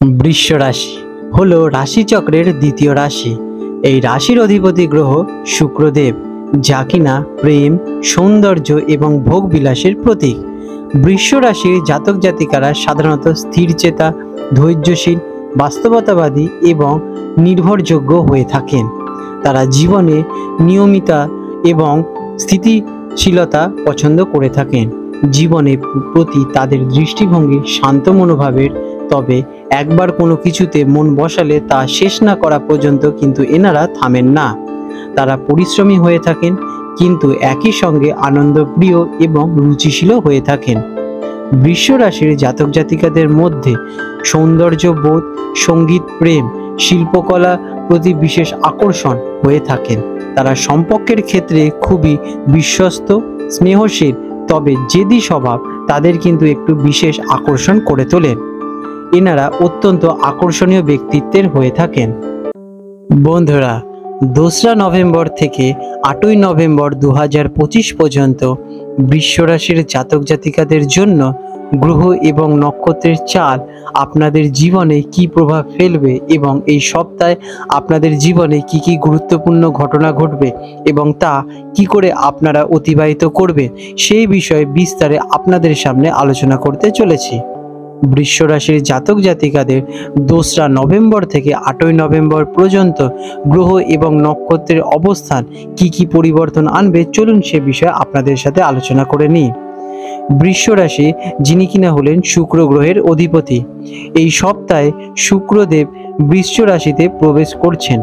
বৃষ রাশি হলো রাশিচক্রের দ্বিতীয় রাশি। এই রাশির অধিপতি গ্রহ শুক্রদেব, যা কিনা প্রেম, সৌন্দর্য এবং ভোগ বিলাসের প্রতীক। বৃষ রাশির জাতক জাতিকারা সাধারণত স্থিরচেতা, ধৈর্যশীল, বাস্তবতাবাদী এবং নির্ভরযোগ্য হয়ে থাকেন। তারা জীবনে নিয়মিতা এবং স্থিতিশীলতা পছন্দ করে থাকেন। জীবনের প্রতি তাদের দৃষ্টিভঙ্গি শান্ত মনোভাবের, তবে একবার কোনো কিছুতে মন বসালে তা শেষ না করা পর্যন্ত কিন্তু এনারা থামেন না। তারা পরিশ্রমী হয়ে থাকেন, কিন্তু একই সঙ্গে আনন্দপ্রিয় এবং রুচিশীল হয়ে থাকেন। বৃষ রাশির জাতক জাতিকাদের মধ্যে সৌন্দর্যবোধ, সঙ্গীত প্রেম, শিল্পকলা প্রতি বিশেষ আকর্ষণ হয়ে থাকেন। তারা সম্পর্কের ক্ষেত্রে খুবই বিশ্বস্ত, স্নেহশীল, তবে জেদি স্বভাব তাদের কিন্তু একটু বিশেষ আকর্ষণ করে তোলেন। এনারা অত্যন্ত আকর্ষণীয় ব্যক্তিত্বের হয়ে থাকেন। বন্ধুরা, 2রা নভেম্বর থেকে 8ই নভেম্বর 2025 পর্যন্ত বৃষ রাশির জাতক জাতিকাদের জন্য গ্রহ এবং নক্ষত্রের চাল আপনাদের জীবনে কি প্রভাব ফেলবে এবং এই সপ্তাহে আপনাদের জীবনে কি কি গুরুত্বপূর্ণ ঘটনা ঘটবে এবং তা কি করে আপনারা অতিবাহিত করবেন, সেই বিষয়ে বিস্তারে আপনাদের সামনে আলোচনা করতে চলেছি। বৃষ রাশির জাতক জাতিকাদের 2রা নভেম্বর থেকে 8ই নভেম্বর পর্যন্ত গ্রহ এবং নক্ষত্রের অবস্থান কি কি পরিবর্তন আনবে, চলুন সে বিষয়ে আপনাদের সাথে আলোচনা করে নিই। বৃষ রাশি, যিনি কিনা হলেন শুক্র গ্রহের অধিপতি, এই সপ্তাহে শুক্রদেব বৃষ রাশিতে প্রবেশ করছেন।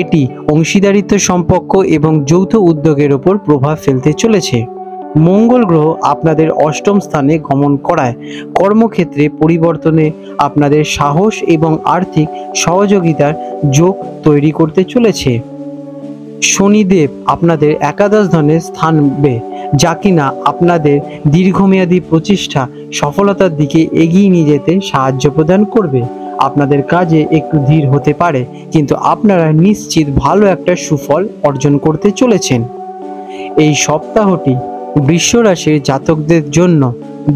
এটি অংশীদারিত্ব সম্পর্ক এবং যৌথ উদ্যোগের ওপর প্রভাব ফেলতে চলেছে। মঙ্গল গ্রহ আপনাদের 8ম স্থানে গমন করায় কর্মক্ষেত্রে পরিবর্তনে আপনাদের সাহস এবং আর্থিক সহযোগিতার যোগ তৈরি করতে চলেছে। শনিদেব আপনাদের একাদশ ধনে স্থান নেবে, যা কিনা আপনাদের দীর্ঘমেয়াদী প্রচেষ্টা সফলতার দিকে এগিয়ে নিয়ে যেতে সাহায্য প্রদান করবে। আপনাদের কাজে একটু ধীর হতে পারে, কিন্তু আপনারা নিশ্চিত ভালো একটা সুফল অর্জন করতে চলেছেন। এই সপ্তাহটি বৃষ রাশির জাতকদের জন্য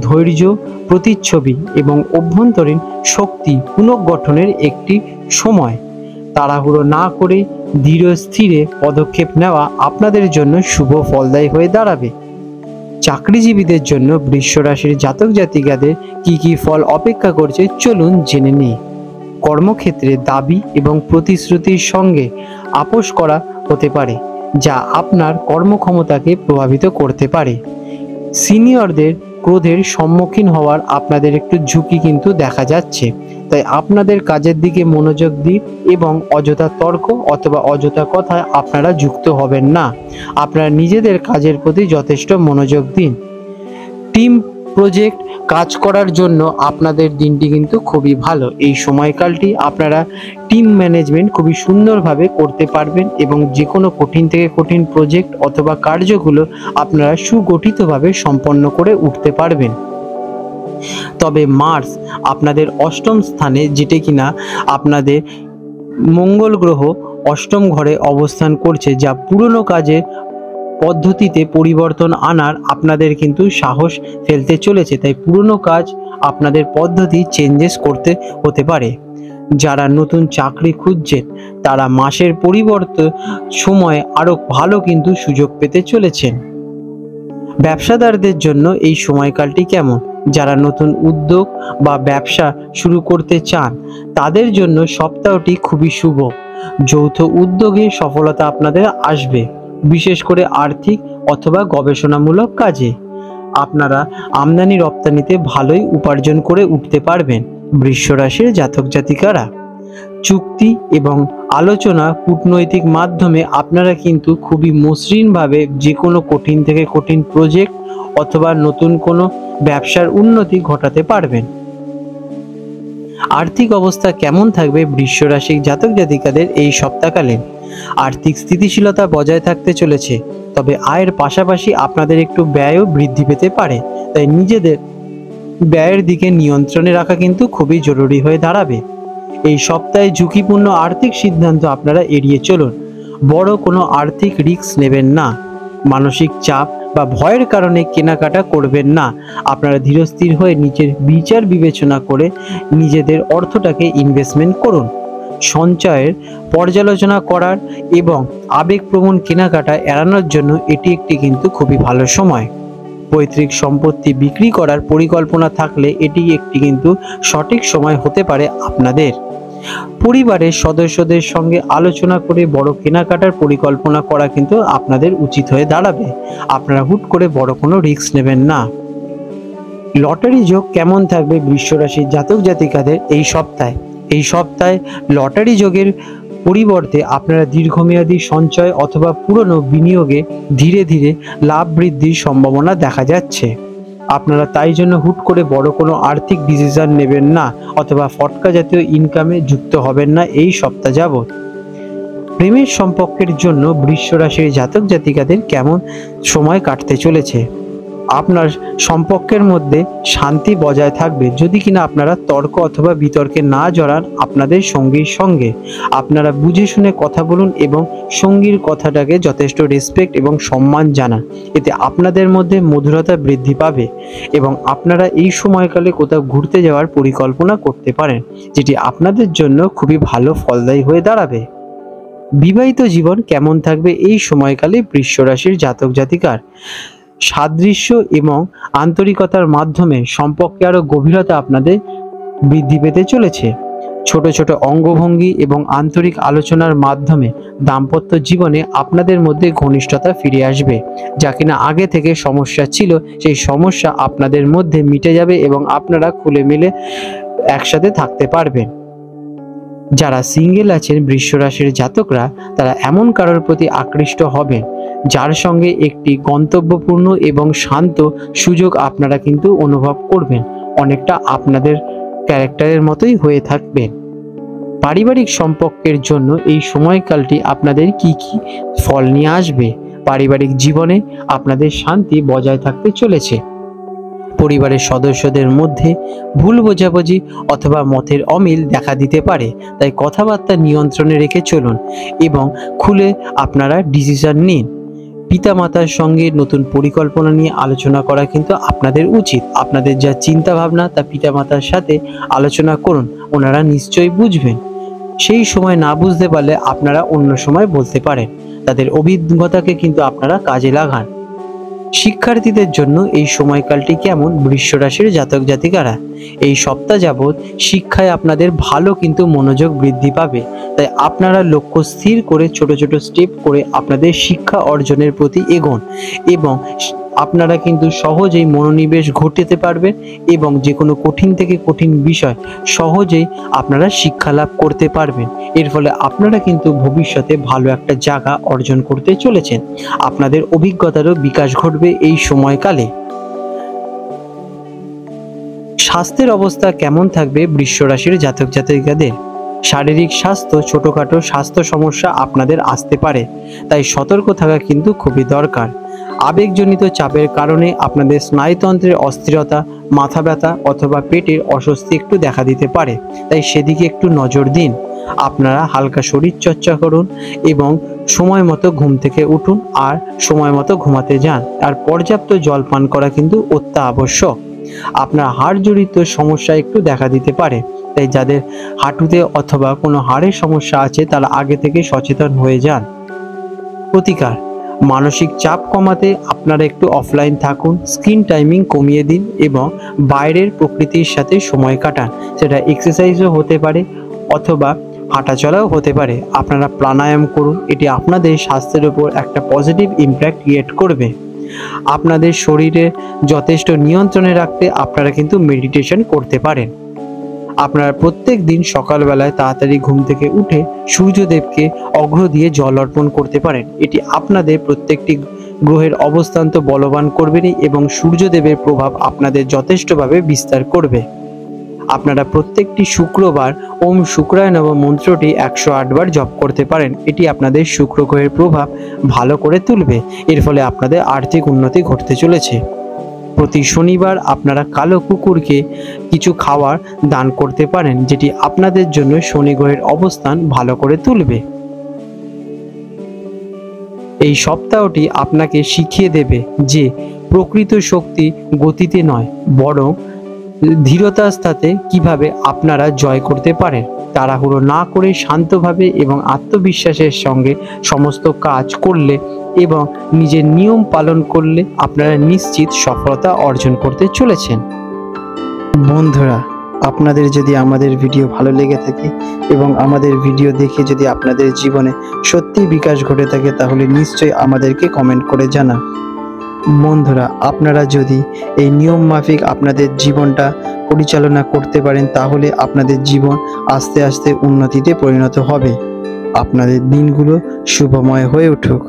ধৈর্য, প্রতিচ্ছবি এবং অভ্যন্তরীণ শক্তি পুনর্গঠনের একটি সময়। তাড়াহুড়ো না করে ধীর স্থিরে পদক্ষেপ নেওয়া আপনাদের জন্য শুভ ফলদায়ী হয়ে দাঁড়াবে। চাকরিজীবীদের জন্য বৃষ রাশির জাতক জাতিকাদের কি কি ফল অপেক্ষা করছে, চলুন জেনে নিই। কর্মক্ষেত্রে দাবি এবং প্রতিশ্রুতির সঙ্গে আপোস করা হতে পারে, যা আপনার কর্মক্ষমতাকে প্রভাবিত করতে পারে। সিনিয়রদের ক্রোধের সম্মুখীন হওয়ার আপনাদের একটু ঝুঁকি কিন্তু দেখা যাচ্ছে, তাই আপনাদের কাজের দিকে মনোযোগ দিন এবং অযথা তর্ক অথবা অযথা কথায় আপনারা যুক্ত হবেন না। আপনারা নিজেদের কাজের প্রতি যথেষ্ট মনোযোগ দিন। টিম প্রজেক্ট কাজ করার জন্য আপনাদের দিনটি কিন্তু খুবই ভালো। এই সময়কালটি আপনারা টিম ম্যানেজমেন্ট খুবই সুন্দরভাবে করতে পারবেন এবং যে কোনো কঠিন থেকে কঠিন প্রজেক্ট অথবা কার্যগুলো আপনারা সুগঠিতভাবে সম্পন্ন করে উঠতে পারবেন। তবে মার্স আপনাদের 8ম স্থানে, যেটা কিনা আপনাদের মঙ্গল গ্রহ 8ম ঘরে অবস্থান করছে, যা পুরনো কাজের পদ্ধতিতে পরিবর্তন আনার আপনাদের কিন্তু সাহস ফেলতে চলেছে। তাই পুরনো কাজ আপনাদের পদ্ধতি চেঞ্জেস করতে হতে পারে। যারা নতুন চাকরি খুঁজছেন তারা মাসের পরিবর্তে সময়ে আরো ভালো কিন্তু সুযোগ পেতে চলেছেন। ব্যবসাদারদের জন্য এই সময়কালটি কেমন? যারা নতুন উদ্যোগ বা ব্যবসা শুরু করতে চান তাদের জন্য সপ্তাহটি খুবই শুভ। যৌথ উদ্যোগে সফলতা আপনাদের আসবে, বিশেষ করে আর্থিক অথবা গবেষণামূলক কাজে। আপনারা আমদানি রপ্তানিতে ভালোই উপার্জন করে উঠতে পারবেন। বৃষ রাশির জাতক জাতিকারা, চুক্তি এবং আলোচনা কূটনৈতিক মাধ্যমে আপনারা কিন্তু খুবই মসৃণভাবে যে কোনো কঠিন থেকে কঠিন প্রজেক্ট অথবা নতুন কোনো ব্যবসার উন্নতি ঘটাতে পারবেন। আর্থিক অবস্থা কেমন থাকবে বৃষ রাশির জাতক জাতিকাদের এই সপ্তাহকালীন? আর্থিক স্থিতিশীলতা বজায় থাকতে চলেছে, তবে আয়ের পাশাপাশি আপনাদের একটু ব্যয়ও বৃদ্ধি পেতে পারে। তাই নিজেদের ব্যয়ের দিকে নিয়ন্ত্রণে রাখা কিন্তু খুবই জরুরি হয়ে দাঁড়াবে। এই সপ্তাহে ঝুঁকিপূর্ণ আর্থিক সিদ্ধান্ত আপনারা এড়িয়ে চলুন। বড় কোনো আর্থিক রিস্ক নেবেন না। মানসিক চাপ বা ভয়ের কারণে কেনাকাটা করবেন না। আপনারা ধীরস্থির হয়ে নিজের বিচার বিবেচনা করে নিজেদের অর্থটাকে ইনভেস্টমেন্ট করুন। সঞ্চয়ের পর্যালোচনা করার এবং আবেগপ্রবণ কেনাকাটা এড়ানোর জন্য এটি একটি কিন্তু খুবই ভালো সময়। পৈতৃক সম্পত্তি বিক্রি করার পরিকল্পনা থাকলে এটি একটি কিন্তু সঠিক সময় হতে পারে আপনাদের। পরিবারের সদস্যদের সঙ্গে আলোচনা করে বড় কেনাকাটার পরিকল্পনা করা কিন্তু আপনাদের উচিত হয়ে দাঁড়াবে। আপনারা হুট করে বড় কোনো রিস্ক নেবেন না। লটারি যোগ কেমন থাকবে বৃষ রাশির জাতক জাতিকাদের এই সপ্তাহে? এই সপ্তাহে লটারি যোগের পরিবর্তে আপনারা দীর্ঘমেয়াদী সঞ্চয় অথবা পুরনো বিনিয়োগে ধীরে ধীরে লাভ বৃদ্ধির সম্ভাবনা দেখা যাচ্ছে। আপনারা তাই জন্য হুট করে বড় কোনো আর্থিক ডিসিশন নেবেন না অথবা ফটকা জাতীয় ইনকামে যুক্ত হবেন না এই সপ্তাহ যাবৎ। প্রেমের সম্পর্কের জন্য বৃষ রাশির জাতক জাতিকাদের কেমন সময় কাটতে চলেছে? আপনার সম্পর্কের মধ্যে শান্তি বজায় থাকবে যদি কিনা আপনারা তর্ক অথবা বিতর্কে না জড়ান আপনাদের সঙ্গীর সঙ্গে। আপনারা বুঝে শুনে কথা বলুন এবং সঙ্গীর কথাটাকে যথেষ্ট রেসপেক্ট এবং সম্মান জানান। এতে আপনাদের মধ্যে মধুরতা বৃদ্ধি পাবে এবং আপনারা এই সময়কালে কোথাও ঘুরতে যাওয়ার পরিকল্পনা করতে পারেন, যেটি আপনাদের জন্য খুবই ভালো ফলদায়ী হয়ে দাঁড়াবে। বিবাহিত জীবন কেমন থাকবে এই সময়কালে বৃষ রাশির জাতক জাতিকার? সাদৃশ্য এবং আন্তরিকতার মাধ্যমে সম্পর্কে আরো গভীরতা আপনাদের বৃদ্ধি পেতে চলেছে। ছোট ছোট অঙ্গভঙ্গি এবং আন্তরিক আলোচনার মাধ্যমে দাম্পত্য জীবনে আপনাদের মধ্যে ঘনিষ্ঠতা ফিরে আসবে। যা কিনা আগে থেকে সমস্যা ছিল সেই সমস্যা আপনাদের মধ্যে মিটে যাবে এবং আপনারা খুলে মিলে একসাথে থাকতে পারবেন। যারা সিঙ্গেল আছেন বৃষ রাশির জাতকরা, তারা এমন কারোর প্রতি আকৃষ্ট হবেন যার সঙ্গে একটি গন্তব্যপূর্ণ এবং শান্ত সুযোগ আপনারা কিন্তু অনুভব করবেন। অনেকটা আপনাদের ক্যারেক্টারের মতোই হয়ে থাকবেন। পারিবারিক সম্পর্কের জন্য এই সময়কালটি আপনাদের কি কি ফল নিয়ে আসবে? পারিবারিক জীবনে আপনাদের শান্তি বজায় থাকতে চলেছে। পরিবারের সদস্যদের মধ্যে ভুল বোঝাবুঝি অথবা মতের অমিল দেখা দিতে পারে, তাই কথাবার্তা নিয়ন্ত্রণে রেখে চলুন এবং খুলে আপনারা ডিসিশন নিন। পিতামাতার সঙ্গে নতুন পরিকল্পনা নিয়ে আলোচনা করা কিন্তু আপনাদের উচিত। আপনাদের যা চিন্তা ভাবনা তা পিতামাতার সাথে আলোচনা করুন, ওনারা নিশ্চয়ই বুঝবেন। সেই সময় না বুঝতে পারলে আপনারা অন্য সময় বলতে পারেন। তাদের অভিজ্ঞতাকে কিন্তু আপনারা কাজে লাগান। শিক্ষার্থীদের জন্য এই সময়কালটি কেমন বৃষ রাশির জাতক জাতিকারা? এই সপ্তাহ যাবৎ শিক্ষায় আপনাদের ভালো কিন্তু মনোযোগ বৃদ্ধি পাবে, তাই আপনারা লক্ষ্য স্থির করে ছোট ছোট স্টেপ করে আপনাদের শিক্ষা অর্জনের প্রতি এগোন এবং আপনারা কিন্তু সহজেই মনোনিবেশ ঘটাতে পারবেন এবং যে কোনো কঠিন থেকে কঠিন বিষয় সহজেই আপনারা শিক্ষা লাভ করতে পারবেন। এর ফলে আপনারা কিন্তু ভবিষ্যতে ভালো একটা জায়গা অর্জন করতে চলেছেন। আপনাদের অভিজ্ঞতারও বিকাশ ঘটবে এই সময়কালে। স্বাস্থ্যের অবস্থা কেমন থাকবে বৃষ রাশির জাতক জাতিকাদের? শারীরিক স্বাস্থ্য, ছোটখাটো স্বাস্থ্য সমস্যা আপনাদের আসতে পারে, তাই সতর্ক থাকা কিন্তু খুবই দরকার। আবেগজনিত চাপের কারণে আপনাদের স্নায়ুতন্ত্রের অস্থিরতা, মাথা ব্যথা অথবা পেটের অস্বস্তি একটু দেখা দিতে পারে, তাই সেদিকে একটু নজর দিন। আপনারা হালকা শরীর চর্চা করুন এবং সময় মতো ঘুম থেকে উঠুন আর সময় মতো ঘুমাতে যান, আর পর্যাপ্ত জল পান করা কিন্তু অত্যাবশ্যক। আপনার হাড় জড়িত সমস্যা একটু দেখা দিতে পারে, তাই যাদের হাঁটুতে অথবা কোনো হাড়ের সমস্যা আছে তারা আগে থেকে সচেতন হয়ে যান। প্রতিকার: মানসিক চাপ কমাতে আপনারা একটু অফলাইন থাকুন, স্ক্রিন টাইমিং কমিয়ে দিন এবং বাইরের প্রকৃতির সাথে সময় কাটান। সেটা এক্সারসাইজও হতে পারে অথবা হাঁটাচলাও হতে পারে। আপনারা প্রাণায়াম করুন, এটি আপনাদের স্বাস্থ্যের উপর একটা পজিটিভ ইমপ্যাক্ট ক্রিয়েট করবে। আপনাদের শরীরে যথেষ্ট নিয়ন্ত্রণে রাখতে আপনারা কিন্তু মেডিটেশন করতে পারেন। আপনারা প্রত্যেক দিন সকালবেলায় তাড়াতাড়ি ঘুম থেকে উঠে সূর্যদেবকে অর্ঘ্য দিয়ে জল অর্পণ করতে পারেন। এটি আপনাদের প্রত্যেকটি গ্রহের অবস্থান তো বলবান করবেনই এবং সূর্যদেবের প্রভাব আপনাদের যথেষ্টভাবে বিস্তার করবে। আপনারা প্রত্যেকটি শুক্রবার ওম শুক্রায় নমঃ মন্ত্রটি 108 বার জপ করতে পারেন। এটি আপনাদের শুক্র গ্রহের প্রভাব ভালো করে তুলবে, এর ফলে আপনাদের আর্থিক উন্নতি ঘটতে চলেছে। প্রতি শনিবার আপনারা কালো কুকুরকে কিছু খাবার দান করতে পারেন, যেটি আপনাদের জন্য শনি গ্রহের অবস্থান ভালো করে তুলবে। এই সপ্তাহটি আপনাকে শিখিয়ে দেবে যে প্রকৃত শক্তি গতিতে নয়, বরং ধীরতার সাথে কিভাবে আপনারা জয় করতে পারেন। তাড়াহুড়ো না করে শান্তভাবে এবং আত্মবিশ্বাসের সঙ্গে সমস্ত কাজ করলে এবং নিজের নিয়ম পালন করলে আপনারা নিশ্চিত সফলতা অর্জন করতে চলেছেন। বন্ধুরা, আপনাদের যদি আমাদের ভিডিও ভালো লেগে থাকে এবং আমাদের ভিডিও দেখে যদি আপনাদের জীবনে সত্যি বিকাশ ঘটে থাকে, তাহলে নিশ্চয়ই আমাদেরকে কমেন্ট করে জানান। বন্ধুরা, আপনারা যদি এই নিয়ম মাফিক আপনাদের জীবনটা পরিচালনা করতে পারেন, তাহলে আপনাদের জীবন আস্তে আস্তে উন্নতিতে পরিণত হবে। আপনাদের দিনগুলো শুভময় হয়ে উঠুক।